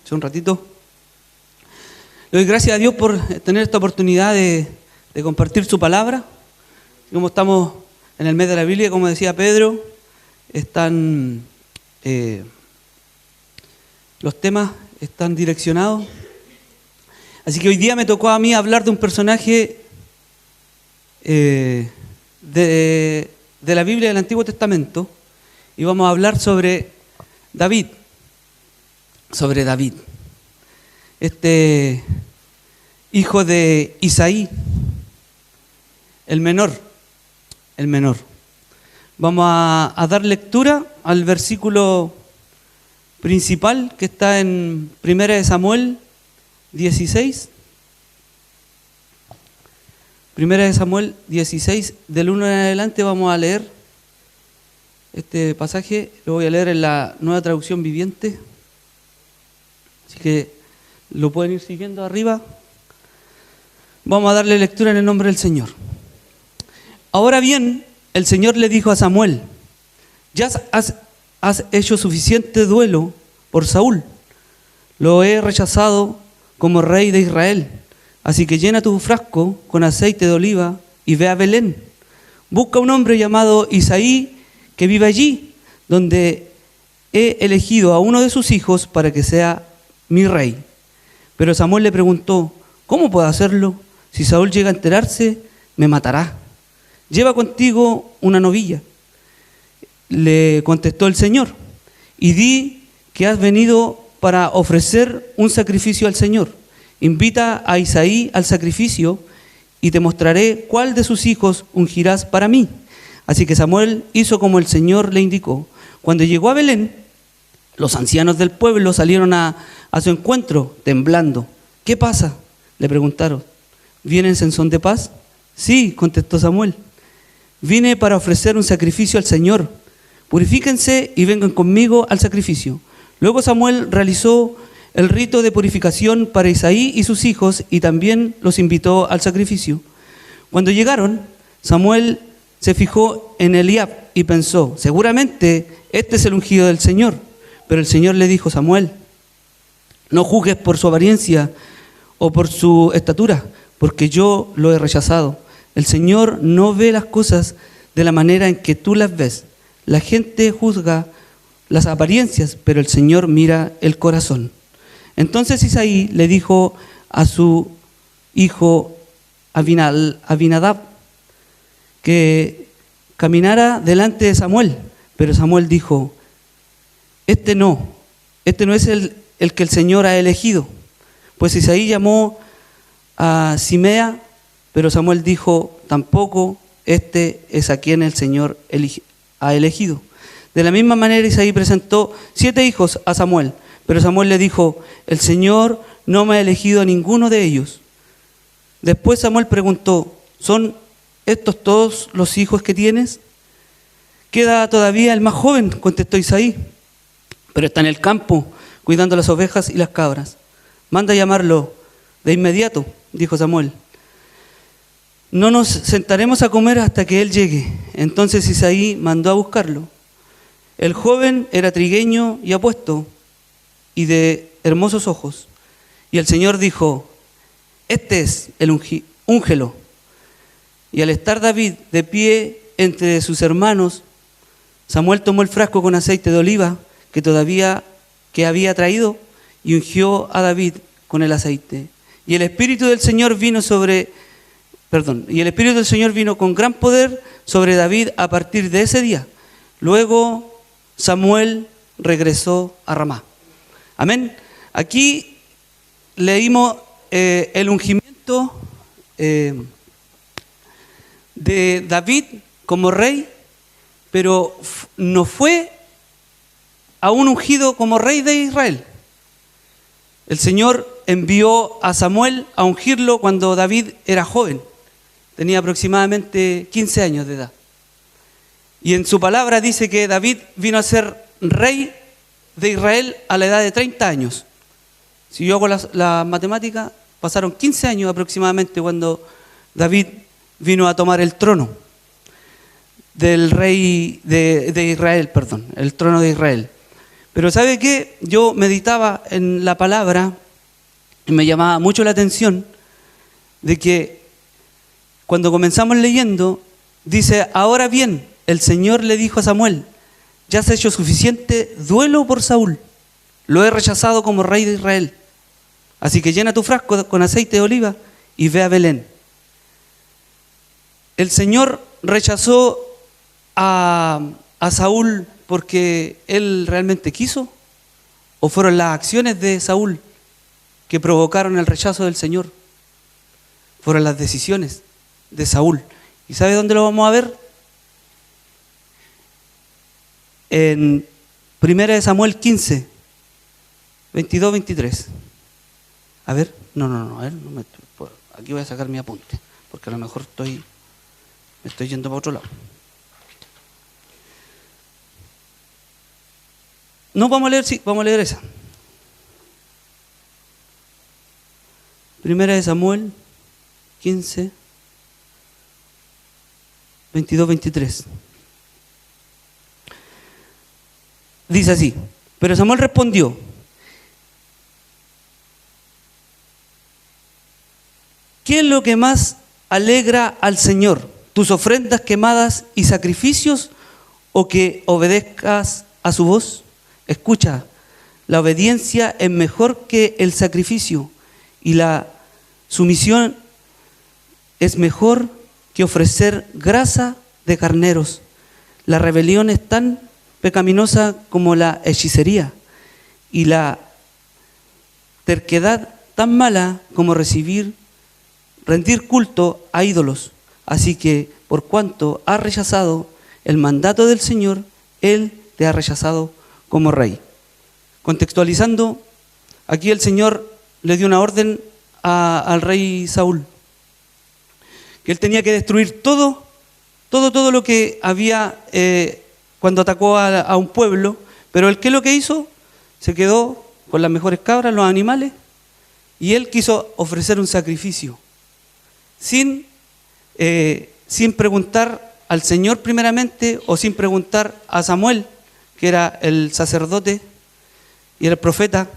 hace un ratito. Le doy gracias a Dios por tener esta oportunidad de compartir su palabra. Como estamos en el mes de la Biblia, como decía Pedro, los temas están direccionados. Así que hoy día me tocó a mí hablar de un personaje de la Biblia del Antiguo Testamento, y vamos a hablar sobre David. Este hijo de Isaí, el menor. Vamos a dar lectura al versículo principal que está en 1 Samuel 16. 1 Samuel 16, del 1 en adelante vamos a leer este pasaje. Lo voy a leer en la Nueva Traducción Viviente. Así que lo pueden ir siguiendo arriba. Vamos a darle lectura en el nombre del Señor. Ahora bien, el Señor le dijo a Samuel: ya has hecho suficiente duelo por Saúl. Lo he rechazado como rey de Israel. Así que llena tu frasco con aceite de oliva y ve a Belén. Busca un hombre llamado Isaí que vive allí, donde he elegido a uno de sus hijos para que sea mi rey. Pero Samuel le preguntó: ¿cómo puedo hacerlo? Si Saúl llega a enterarse, me matará. Lleva contigo una novilla, le contestó el Señor, y di que has venido para ofrecer un sacrificio al Señor. Invita a Isaí al sacrificio y te mostraré cuál de sus hijos ungirás para mí. Así que Samuel hizo como el Señor le indicó. Cuando llegó a Belén, los ancianos del pueblo salieron a su encuentro, temblando. ¿Qué pasa?, le preguntaron. ¿Vienes en son de paz? Sí, contestó Samuel. Vine para ofrecer un sacrificio al Señor. Purifíquense y vengan conmigo al sacrificio. Luego Samuel realizó el rito de purificación para Isaí y sus hijos y también los invitó al sacrificio. Cuando llegaron, Samuel se fijó en Eliab y pensó: seguramente este es el ungido del Señor. Pero el Señor le dijo: Samuel, no juzgues por su apariencia o por su estatura, porque yo lo he rechazado. El Señor no ve las cosas de la manera en que tú las ves. La gente juzga las apariencias, pero el Señor mira el corazón. Entonces Isaí le dijo a su hijo Abinadab que caminara delante de Samuel. Pero Samuel dijo: Este no es el que el Señor ha elegido. Pues Isaí llamó a Simea, pero Samuel dijo: tampoco este es a quien el Señor ha elegido. De la misma manera Isaí presentó 7 hijos a Samuel, pero Samuel le dijo: el Señor no me ha elegido a ninguno de ellos. Después Samuel preguntó: ¿son estos todos los hijos que tienes? Queda todavía el más joven, contestó Isaí, pero está en el campo cuidando las ovejas y las cabras. Manda a llamarlo de inmediato, dijo Samuel. No nos sentaremos a comer hasta que él llegue. Entonces Isaí mandó a buscarlo. El joven era trigueño y apuesto y de hermosos ojos. Y el Señor dijo: este es el úngelo. Y al estar David de pie entre sus hermanos, Samuel tomó el frasco con aceite de oliva que había traído y ungió a David con el aceite. Y el Espíritu del Señor vino con gran poder sobre David a partir de ese día. Luego Samuel regresó a Ramá. Amén. Aquí leímos el ungimiento de David como rey, pero no fue aún ungido como rey de Israel. El Señor envió a Samuel a ungirlo cuando David era joven. Tenía aproximadamente 15 años de edad. Y en su palabra dice que David vino a ser rey de Israel a la edad de 30 años. Si yo hago la matemática, pasaron 15 años aproximadamente cuando David vino a tomar el trono del rey de Israel, el trono de Israel. Pero ¿sabe qué? Yo meditaba en la palabra y me llamaba mucho la atención de que cuando comenzamos leyendo, dice, ahora bien, el Señor le dijo a Samuel, ya has hecho suficiente duelo por Saúl, lo he rechazado como rey de Israel. Así que llena tu frasco con aceite de oliva y ve a Belén. ¿El Señor rechazó a Saúl porque él realmente quiso? ¿O fueron las acciones de Saúl que provocaron el rechazo del Señor? Fueron las decisiones de Saúl. ¿Y sabe dónde lo vamos a ver? En 1 Samuel 15, 22, 23. A ver, a ver, aquí voy a sacar mi apunte, porque a lo mejor me estoy yendo para otro lado. No, vamos a leer esa. 1 Samuel 15, 22, 23. Dice así, pero Samuel respondió, ¿qué es lo que más alegra al Señor? ¿Tus ofrendas quemadas y sacrificios o que obedezcas a su voz? Escucha, la obediencia es mejor que el sacrificio y la sumisión es mejor que ofrecer grasa de carneros. La rebelión es tan pecaminosa como la hechicería y la terquedad tan mala como rendir culto a ídolos. Así que por cuanto has rechazado el mandato del Señor, Él te ha rechazado como rey. Contextualizando, aquí el Señor le dio una orden al rey Saúl, que él tenía que destruir todo lo que había cuando atacó a un pueblo, pero él, ¿qué es lo que hizo? Se quedó con las mejores cabras, los animales, y él quiso ofrecer un sacrificio, sin preguntar al Señor primeramente, o sin preguntar a Samuel, que era el sacerdote y el profeta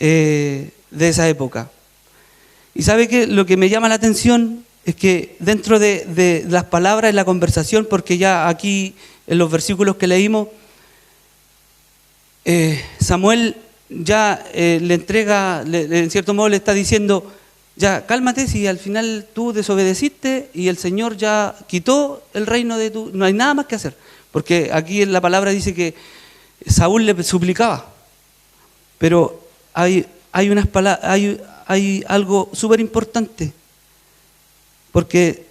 de esa época. Y sabe que lo que me llama la atención es que dentro de las palabras en la conversación, porque ya aquí en los versículos que leímos, Samuel ya le entrega, en cierto modo le está diciendo, ya cálmate, si al final tú desobedeciste y el Señor ya quitó el reino de tu, no hay nada más que hacer. Porque aquí en la palabra dice que Saúl le suplicaba, pero hay algo súper importante, porque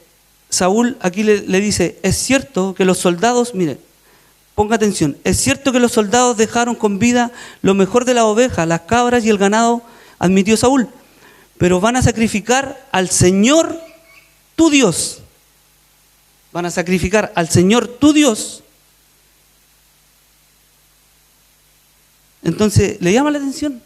Saúl aquí le dice, es cierto que los soldados, mire, ponga atención, es cierto que los soldados dejaron con vida lo mejor de las ovejas, las cabras y el ganado, admitió Saúl, pero van a sacrificar al Señor tu Dios. Van a sacrificar al Señor tu Dios. Entonces, ¿le llama la atención?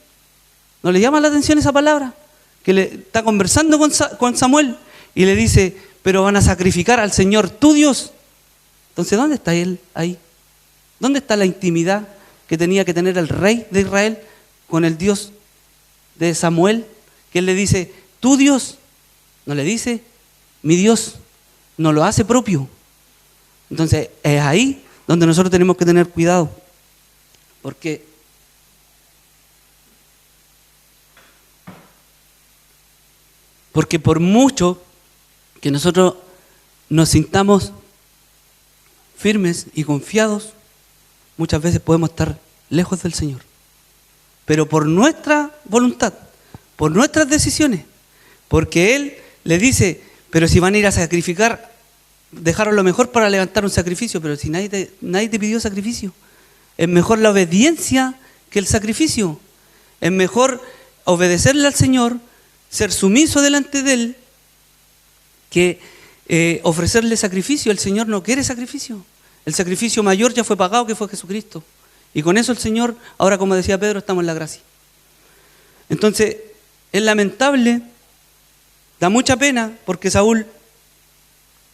¿No le llama la atención esa palabra? Que le está conversando con Samuel y le dice, pero van a sacrificar al Señor tu Dios. Entonces, ¿dónde está él ahí? ¿Dónde está la intimidad que tenía que tener el rey de Israel con el Dios de Samuel? Que él le dice, tu Dios, no le dice, mi Dios, no lo hace propio. Entonces, es ahí donde nosotros tenemos que tener cuidado. Porque por mucho que nosotros nos sintamos firmes y confiados, muchas veces podemos estar lejos del Señor. Pero por nuestra voluntad, por nuestras decisiones, porque Él le dice, pero si van a ir a sacrificar, dejaron lo mejor para levantar un sacrificio, pero si nadie te pidió sacrificio. Es mejor la obediencia que el sacrificio. Es mejor obedecerle al Señor, ser sumiso delante de Él, que ofrecerle sacrificio. El Señor no quiere sacrificio. El sacrificio mayor ya fue pagado, que fue Jesucristo. Y con eso el Señor, ahora como decía Pedro, estamos en la gracia. Entonces, es lamentable, da mucha pena, porque Saúl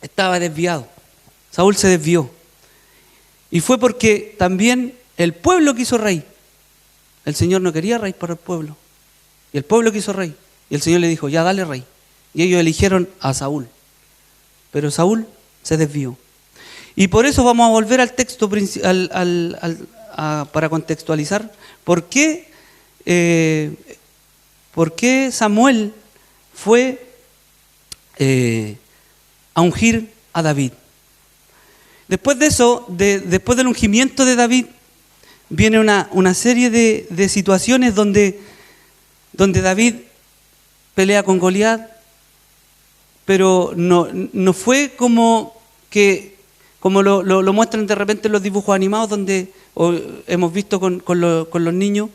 estaba desviado. Saúl se desvió. Y fue porque también el pueblo quiso rey. El Señor no quería rey para el pueblo. Y el pueblo quiso rey. Y el Señor le dijo, ya dale rey. Y ellos eligieron a Saúl. Pero Saúl se desvió. Y por eso vamos a volver al texto para contextualizar. ¿Por qué Samuel fue a ungir a David? Después de eso, después del ungimiento de David, viene una serie de situaciones donde David pelea con Goliat, pero no fue como lo muestran de repente en los dibujos animados, donde hemos visto con los niños,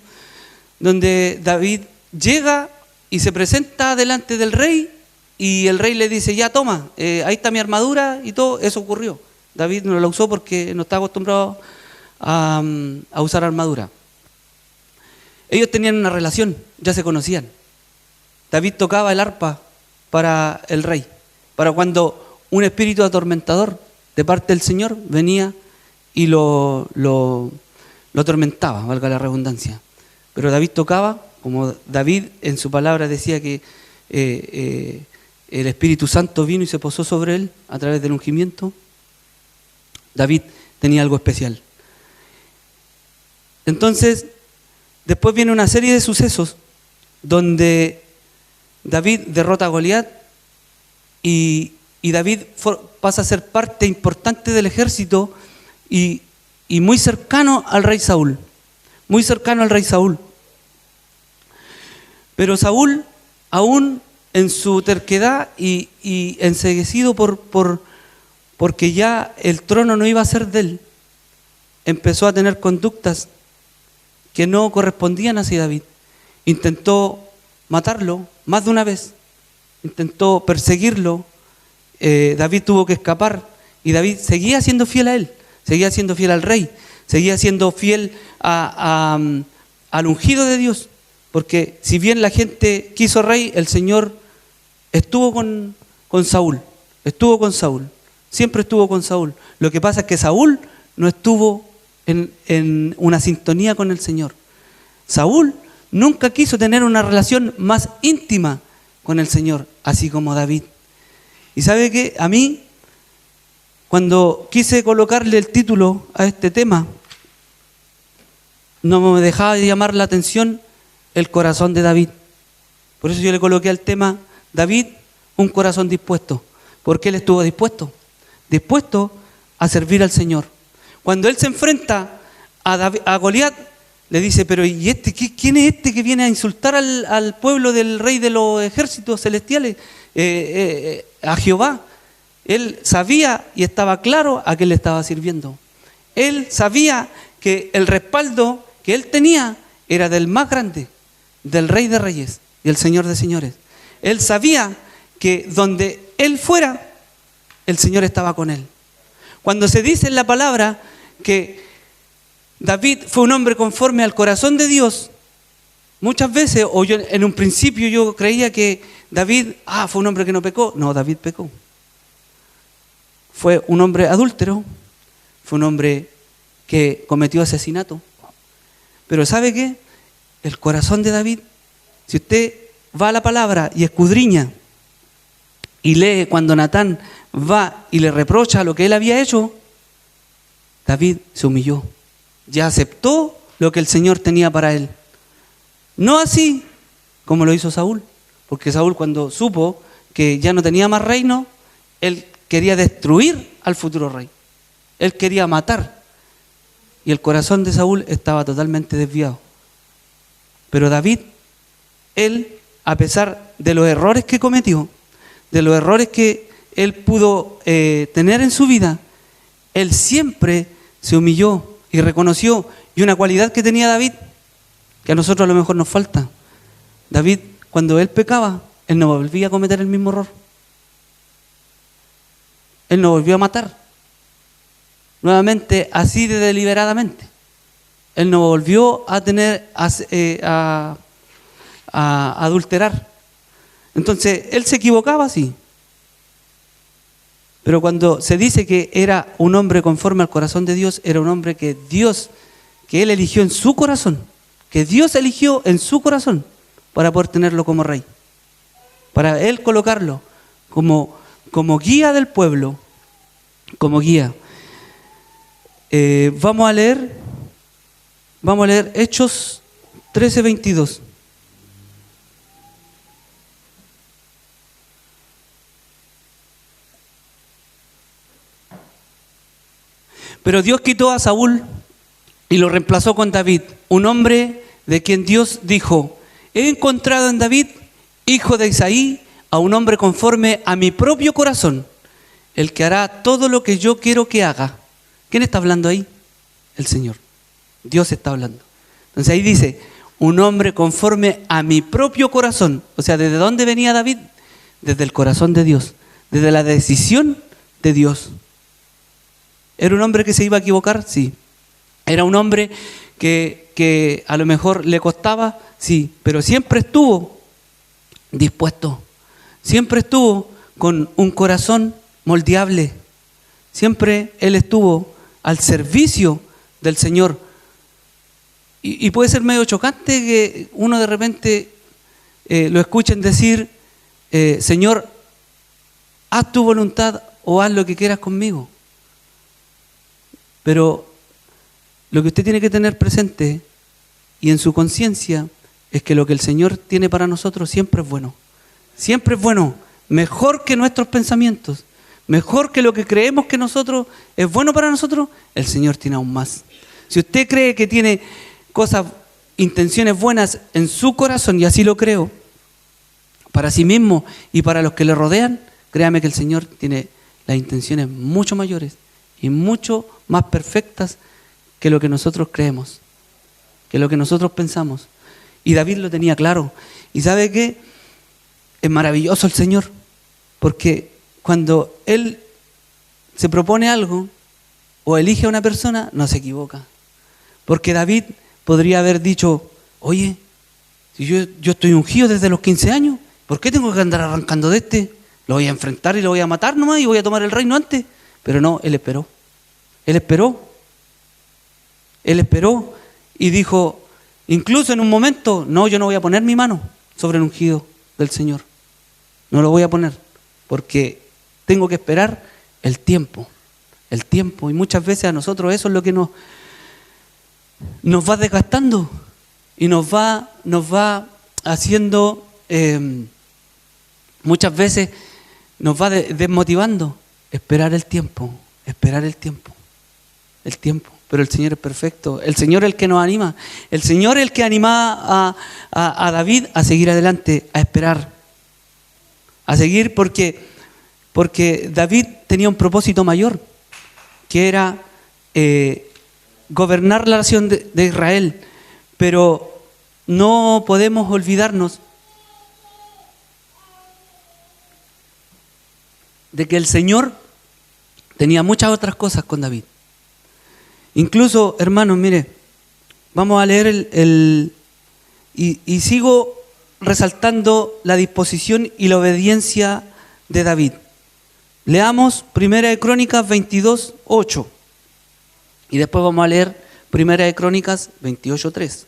donde David llega y se presenta delante del rey, y el rey le dice, ya toma, ahí está mi armadura, y todo eso ocurrió. David no la usó porque no estaba acostumbrado a usar armadura. Ellos tenían una relación, ya se conocían. David tocaba el arpa para el rey, para cuando un espíritu atormentador de parte del Señor venía y lo atormentaba, valga la redundancia. Pero David tocaba, como David en su palabra decía que el Espíritu Santo vino y se posó sobre él a través del ungimiento. David tenía algo especial. Entonces, después viene una serie de sucesos donde David derrota a Goliat y David pasa a ser parte importante del ejército y muy cercano al rey Saúl. Muy cercano al rey Saúl. Pero Saúl, aún en su terquedad y enceguecido porque ya el trono no iba a ser de él, empezó a tener conductas que no correspondían hacia David. Intentó matarlo más de una vez, intentó perseguirlo. David tuvo que escapar y David seguía siendo fiel a él, seguía siendo fiel al rey, seguía siendo fiel al ungido de Dios, porque si bien la gente quiso rey, el Señor estuvo con Saúl, siempre estuvo con Saúl. Lo que pasa es que Saúl no estuvo en una sintonía con el Señor. Saúl nunca quiso tener una relación más íntima con el Señor, así como David. Y sabe que a mí, cuando quise colocarle el título a este tema, no me dejaba de llamar la atención el corazón de David. Por eso yo le coloqué al tema David, un corazón dispuesto, porque él estuvo dispuesto a servir al Señor. Cuando él se enfrenta a Goliat, le dice, pero ¿y quién es este que viene a insultar al pueblo del rey de los ejércitos celestiales? A Jehová. Él sabía y estaba claro a qué le estaba sirviendo. Él sabía que el respaldo que él tenía era del más grande, del Rey de Reyes y el Señor de Señores. Él sabía que donde él fuera, el Señor estaba con él. Cuando se dice en la palabra que David fue un hombre conforme al corazón de Dios, muchas veces, o yo en un principio yo creía que David, fue un hombre que no pecó. No, David pecó. Fue un hombre adúltero, fue un hombre que cometió asesinato. Pero ¿sabe qué? El corazón de David, si usted va a la palabra y escudriña y lee cuando Natán va y le reprocha lo que él había hecho, David se humilló, ya aceptó lo que el Señor tenía para él. No así como lo hizo Saúl, porque Saúl, cuando supo que ya no tenía más reino, él quería destruir al futuro rey, él quería matar, y el corazón de Saúl estaba totalmente desviado. Pero David, él, a pesar de los errores que cometió, de los errores que él pudo tener en su vida, él siempre se humilló y reconoció. Y una cualidad que tenía David, que a nosotros a lo mejor nos falta: David, cuando él pecaba, él no volvía a cometer el mismo error. Él no volvió a matar nuevamente así de deliberadamente. Él no volvió a a adulterar. Entonces, él se equivocaba, sí. Pero cuando se dice que era un hombre conforme al corazón de Dios, era un hombre que Dios, que él eligió en su corazón, que Dios eligió en su corazón para poder tenerlo como rey, para él colocarlo como guía del pueblo, como guía. Vamos a leer Hechos 13:22. Pero Dios quitó a Saúl y lo reemplazó con David, un hombre de quien Dios dijo: he encontrado en David, hijo de Isaí, a un hombre conforme a mi propio corazón, el que hará todo lo que yo quiero que haga. ¿Quién está hablando ahí? El Señor. Dios está hablando. Entonces ahí dice, un hombre conforme a mi propio corazón. O sea, ¿desde dónde venía David? Desde el corazón de Dios, desde la decisión de Dios. ¿Era un hombre que se iba a equivocar? Sí. ¿Era un hombre que a lo mejor le costaba? Sí. Pero siempre estuvo dispuesto. Siempre estuvo con un corazón moldeable. Siempre él estuvo al servicio del Señor. Y puede ser medio chocante que uno de repente lo escuchen decir, Señor, haz tu voluntad o haz lo que quieras conmigo. Pero lo que usted tiene que tener presente y en su conciencia es que lo que el Señor tiene para nosotros siempre es bueno. Siempre es bueno, mejor que nuestros pensamientos, mejor que lo que creemos que nosotros es bueno para nosotros, el Señor tiene aún más. Si usted cree que tiene cosas, intenciones buenas en su corazón, y así lo creo, para sí mismo y para los que le rodean, créame que el Señor tiene las intenciones mucho mayores y mucho más perfectas que lo que nosotros creemos, que lo que nosotros pensamos. Y David lo tenía claro. ¿Y sabe qué? Es maravilloso el Señor, porque cuando Él se propone algo o elige a una persona, no se equivoca. Porque David podría haber dicho, oye, si yo estoy ungido desde los 15 años, ¿por qué tengo que andar arrancando de este? Lo voy a enfrentar y lo voy a matar nomás y voy a tomar el reino antes. Pero no, Él esperó. Él esperó. Él esperó y dijo, incluso en un momento, no, yo no voy a poner mi mano sobre el ungido del Señor. No lo voy a poner, porque tengo que esperar el tiempo. El tiempo. Y muchas veces a nosotros eso es lo que nos va desgastando y nos va haciendo, muchas veces nos va desmotivando. Esperar el tiempo, esperar el tiempo. El tiempo. Pero el Señor es perfecto. El Señor es el que nos anima. El Señor es el que animaba a David a seguir adelante, a esperar. A seguir porque David tenía un propósito mayor, que era gobernar la nación de Israel. Pero no podemos olvidarnos de que el Señor tenía muchas otras cosas con David. Incluso, hermanos, mire, vamos a leer y sigo resaltando la disposición y la obediencia de David. Leamos 1 Crónicas 22:8 y después vamos a leer 1 Crónicas 28:3.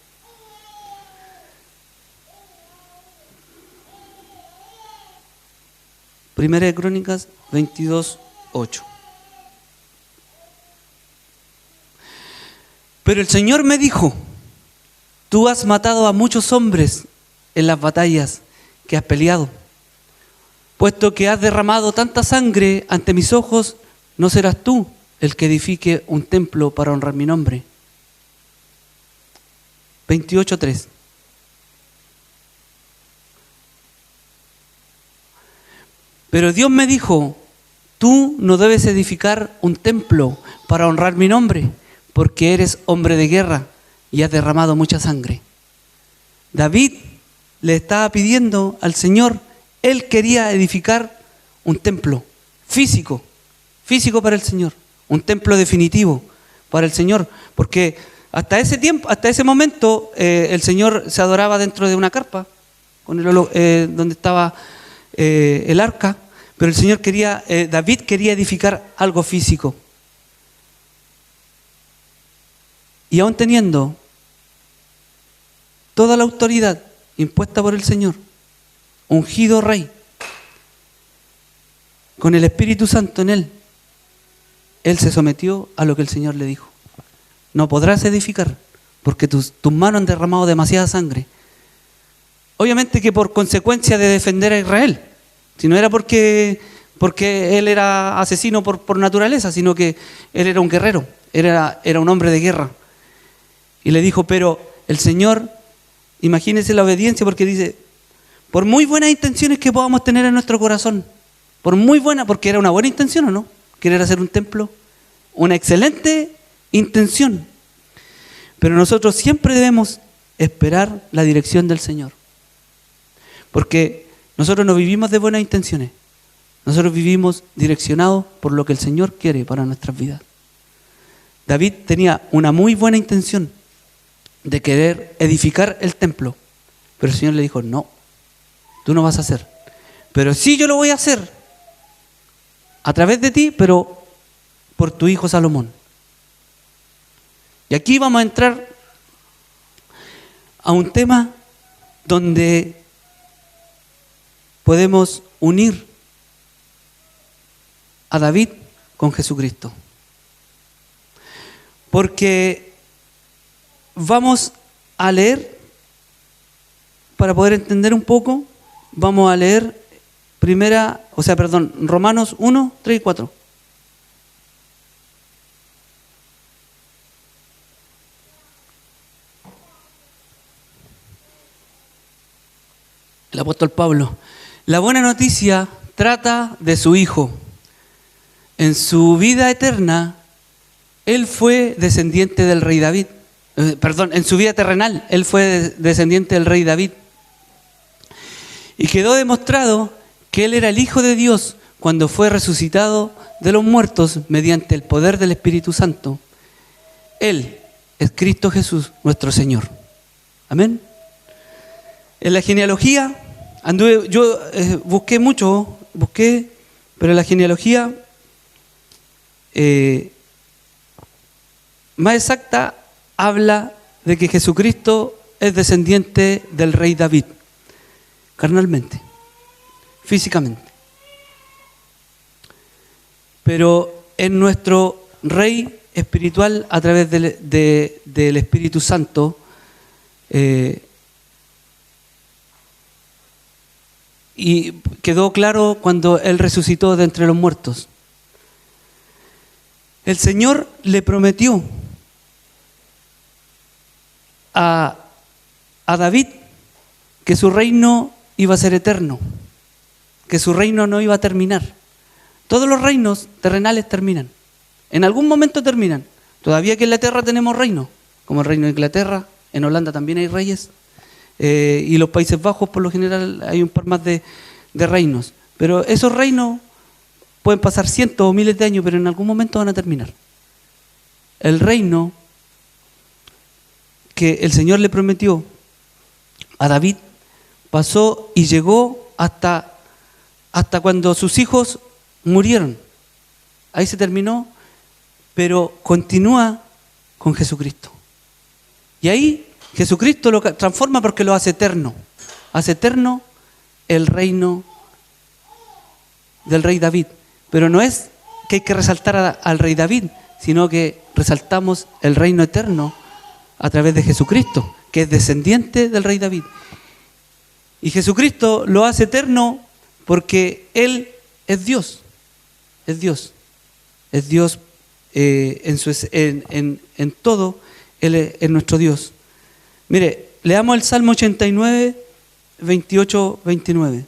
1 Crónicas 22:8. Pero el Señor me dijo, tú has matado a muchos hombres en las batallas que has peleado. Puesto que has derramado tanta sangre ante mis ojos, no serás tú el que edifique un templo para honrar mi nombre. 28:3. Pero Dios me dijo, tú no debes edificar un templo para honrar mi nombre, porque eres hombre de guerra y has derramado mucha sangre. David le estaba pidiendo al Señor, él quería edificar un templo físico para el Señor, un templo definitivo para el Señor, porque hasta ese momento el Señor se adoraba dentro de una carpa, donde estaba el arca, pero el Señor David quería edificar algo físico. Y aún teniendo toda la autoridad impuesta por el Señor, ungido rey, con el Espíritu Santo en él, él se sometió a lo que el Señor le dijo. No podrás edificar porque tus manos han derramado demasiada sangre. Obviamente que por consecuencia de defender a Israel, si no era porque él era asesino por naturaleza, sino que él era un guerrero, era un hombre de guerra. Y le dijo, pero el Señor, imagínense la obediencia, porque dice, por muy buenas intenciones que podamos tener en nuestro corazón, por muy buena, porque era una buena intención, ¿o no? Querer hacer un templo, una excelente intención. Pero nosotros siempre debemos esperar la dirección del Señor. Porque nosotros no vivimos de buenas intenciones. Nosotros vivimos direccionados por lo que el Señor quiere para nuestras vidas. David tenía una muy buena intención de querer edificar el templo. Pero el Señor le dijo, no, tú no vas a hacer. Pero sí yo lo voy a hacer a través de ti, pero por tu hijo Salomón. Y aquí vamos a entrar a un tema donde podemos unir a David con Jesucristo. Porque vamos a leer, para poder entender un poco, vamos a leer Romanos 1, 3 y 4. El apóstol Pablo. La buena noticia trata de su Hijo. En su vida eterna, él fue descendiente del rey David. En su vida terrenal, él fue descendiente del rey David. Y quedó demostrado que él era el Hijo de Dios cuando fue resucitado de los muertos mediante el poder del Espíritu Santo. Él es Cristo Jesús, nuestro Señor. Amén. En la genealogía, busqué, pero en la genealogía más exacta habla de que Jesucristo es descendiente del rey David, carnalmente, físicamente. Pero es nuestro rey espiritual a través del Espíritu Santo. Y quedó claro cuando él resucitó de entre los muertos. El Señor le prometió a David que su reino iba a ser eterno, que su reino no iba a terminar. Todos los reinos terrenales terminan, en algún momento terminan. Todavía que en la tierra tenemos reinos, como el reino de Inglaterra, en Holanda también hay reyes, y los Países Bajos por lo general hay un par más de reinos. Pero esos reinos pueden pasar cientos o miles de años, pero en algún momento van a terminar. El reino que el Señor le prometió a David pasó y llegó hasta cuando sus hijos murieron. Ahí se terminó, pero continúa con Jesucristo. Y ahí Jesucristo lo transforma porque lo hace eterno. Hace eterno el reino del rey David. Pero no es que hay que resaltar al rey David, sino que resaltamos el reino eterno a través de Jesucristo, que es descendiente del rey David. Y Jesucristo lo hace eterno porque Él es Dios. Es Dios. Es Dios en todo. Él es nuestro Dios. Mire, leamos el Salmo 89, 28, 29.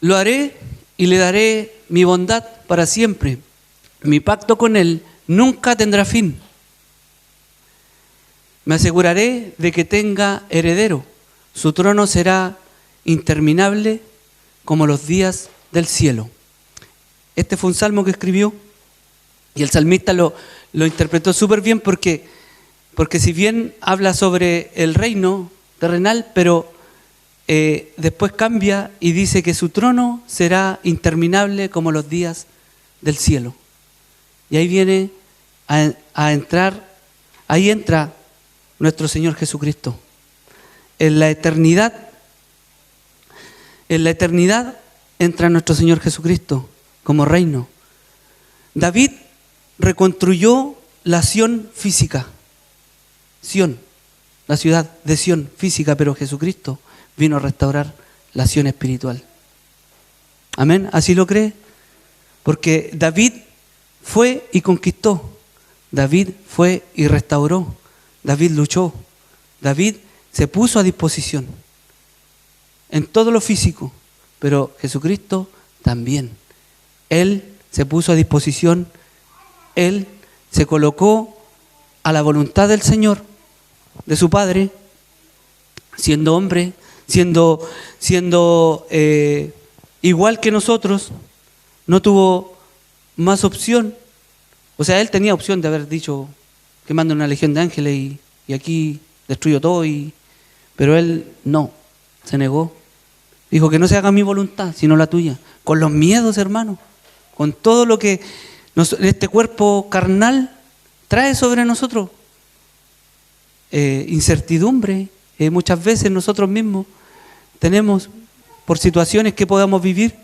Lo haré y le daré mi bondad para siempre. Mi pacto con Él nunca tendrá fin. Me aseguraré de que tenga heredero. Su trono será interminable como los días del cielo. Este fue un salmo que escribió y el salmista lo interpretó súper bien porque si bien habla sobre el reino terrenal, pero después cambia y dice que su trono será interminable como los días del cielo. Y ahí viene a entrar, ahí entra nuestro Señor Jesucristo. En la eternidad entra nuestro Señor Jesucristo como reino. David reconstruyó la Sión física, Sión, la ciudad de Sión física, pero Jesucristo vino a restaurar la Sión espiritual. Amén, ¿así lo cree? Porque David fue y conquistó, David fue y restauró, David luchó, David se puso a disposición en todo lo físico, pero Jesucristo también. Él se puso a disposición, Él se colocó a la voluntad del Señor, de su Padre, siendo hombre, siendo igual que nosotros, no tuvo más opción. O sea, Él tenía opción de haber dicho que manda una legión de ángeles y aquí destruyo todo, pero Él no, se negó. Dijo que no se haga mi voluntad, sino la tuya. Con los miedos, hermano, con todo lo que este cuerpo carnal trae sobre nosotros. Incertidumbre, muchas veces nosotros mismos tenemos por situaciones que podamos vivir,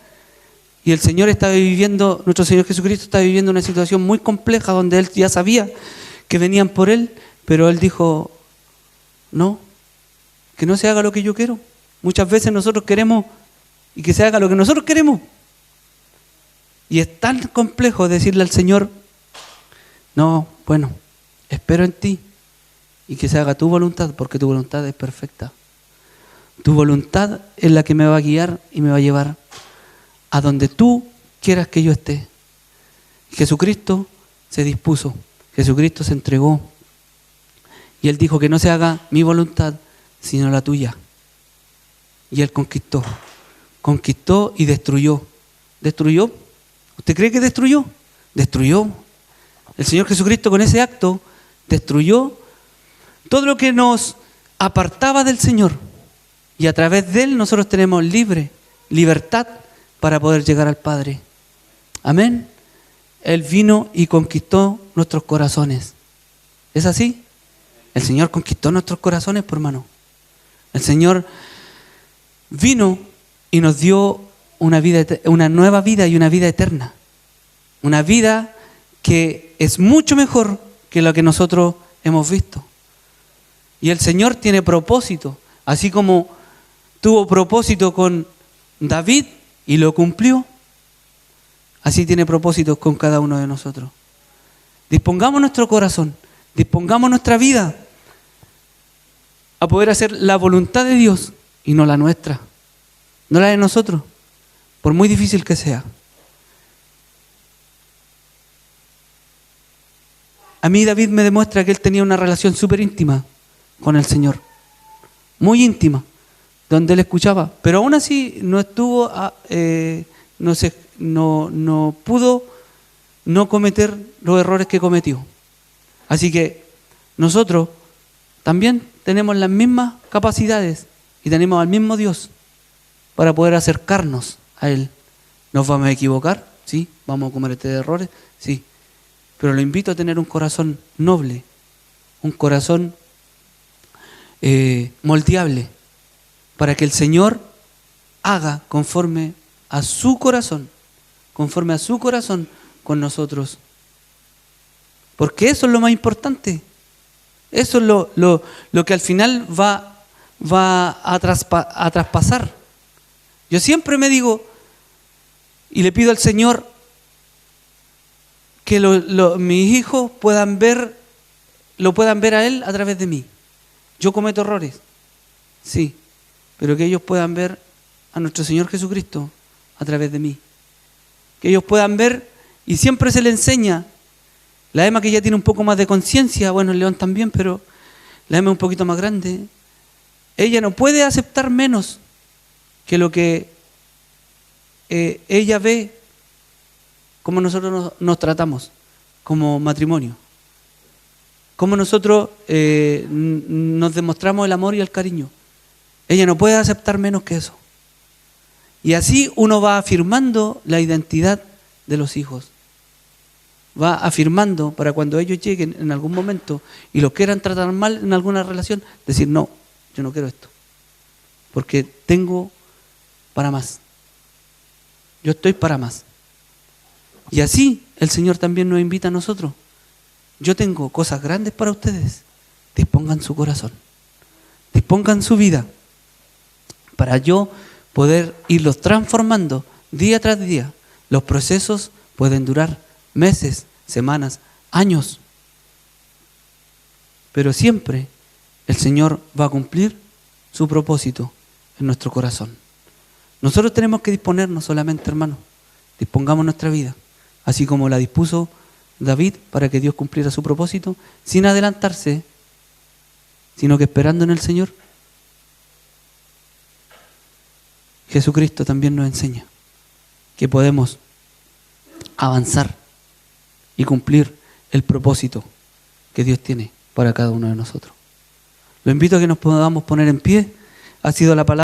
y el Señor está viviendo, nuestro Señor Jesucristo está viviendo una situación muy compleja donde Él ya sabía que venían por Él, pero Él dijo, no, que no se haga lo que yo quiero. Muchas veces nosotros queremos y que se haga lo que nosotros queremos. Y es tan complejo decirle al Señor, no, bueno, espero en ti y que se haga tu voluntad, porque tu voluntad es perfecta. Tu voluntad es la que me va a guiar y me va a llevar a donde tú quieras que yo esté. Jesucristo se dispuso, Jesucristo se entregó y Él dijo que no se haga mi voluntad, sino la tuya. Y Él conquistó y destruyó. ¿Destruyó? ¿Usted cree que destruyó? Destruyó. El Señor Jesucristo con ese acto destruyó todo lo que nos apartaba del Señor. Y a través de Él nosotros tenemos libertad para poder llegar al Padre. Amén. Él vino y conquistó nuestros corazones. ¿Es así? El Señor conquistó nuestros corazones, por hermano. El Señor vino y nos dio una nueva vida y una vida eterna. Una vida que es mucho mejor que lo que nosotros hemos visto. Y el Señor tiene propósito, así como tuvo propósito con David y lo cumplió, así tiene propósitos con cada uno de nosotros. Dispongamos nuestro corazón, dispongamos nuestra vida a poder hacer la voluntad de Dios y no la nuestra, no la de nosotros, por muy difícil que sea. A mí David me demuestra que él tenía una relación súper íntima con el Señor, muy íntima, donde él escuchaba, pero aún así no estuvo, no pudo no cometer los errores que cometió. Así que nosotros también tenemos las mismas capacidades y tenemos al mismo Dios para poder acercarnos a Él. ¿Nos vamos a equivocar? Sí. ¿Vamos a cometer errores? Sí. Pero lo invito a tener un corazón noble, un corazón moldeable, para que el Señor haga conforme a su corazón con nosotros. Porque eso es lo más importante. Eso es lo que al final va a traspasar. Yo siempre me digo y le pido al Señor que mis hijos lo puedan ver a Él a través de mí. Yo cometo errores, sí, pero que ellos puedan ver a nuestro Señor Jesucristo a través de mí. Que ellos puedan ver, y siempre se le enseña. La Emma, que ya tiene un poco más de conciencia, bueno, el León también, pero la Emma es un poquito más grande. Ella no puede aceptar menos que lo que ella ve, cómo nosotros nos tratamos como matrimonio, cómo nosotros nos demostramos el amor y el cariño. Ella no puede aceptar menos que eso. Y así uno va afirmando la identidad de los hijos. Va afirmando para cuando ellos lleguen en algún momento y los quieran tratar mal en alguna relación, decir, no, yo no quiero esto. Porque tengo para más. Yo estoy para más. Y así el Señor también nos invita a nosotros. Yo tengo cosas grandes para ustedes. Dispongan su corazón. Dispongan su vida para yo poder irlos transformando día tras día. Los procesos pueden durar meses, semanas, años. Pero siempre el Señor va a cumplir su propósito en nuestro corazón. Nosotros tenemos que disponernos solamente, hermanos. Dispongamos nuestra vida, así como la dispuso David para que Dios cumpliera su propósito, sin adelantarse, sino que esperando en el Señor. Jesucristo también nos enseña que podemos avanzar y cumplir el propósito que Dios tiene para cada uno de nosotros. Lo invito a que nos podamos poner en pie. Ha sido la palabra.